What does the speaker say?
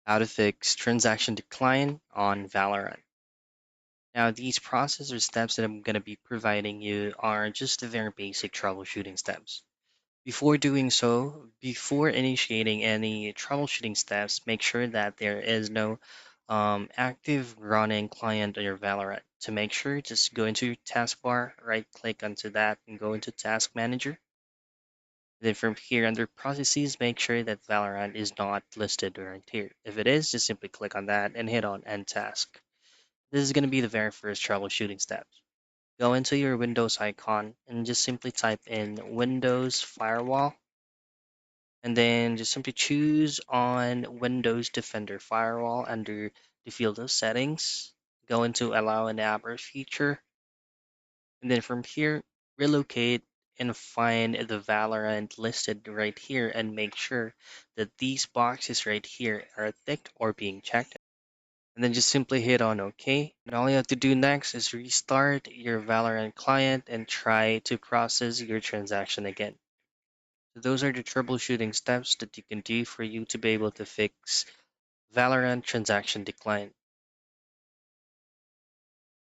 How to fix transaction decline on Valorant. Now, these process or steps that I'm going to be providing you are just the very basic troubleshooting steps. Before doing so, before initiating any troubleshooting steps, make sure that there is no active running client on your Valorant. To make sure, just go into your taskbar, right click onto that, and go into Task Manager. Then from here under processes, make sure that Valorant is not listed right here. If it is, just simply click on that and hit on End Task. This is going to be the very first troubleshooting step. Go into your Windows icon and just simply type in Windows Firewall. And then just simply choose on Windows Defender Firewall under the field of settings. Go into Allow an app or feature. And then from here, relocate and find the Valorant listed right here and make sure that these boxes right here are ticked or being checked. And then just simply hit on OK. And all you have to do next is restart your Valorant client and try to process your transaction again. So those are the troubleshooting steps that you can do for you to be able to fix Valorant transaction decline.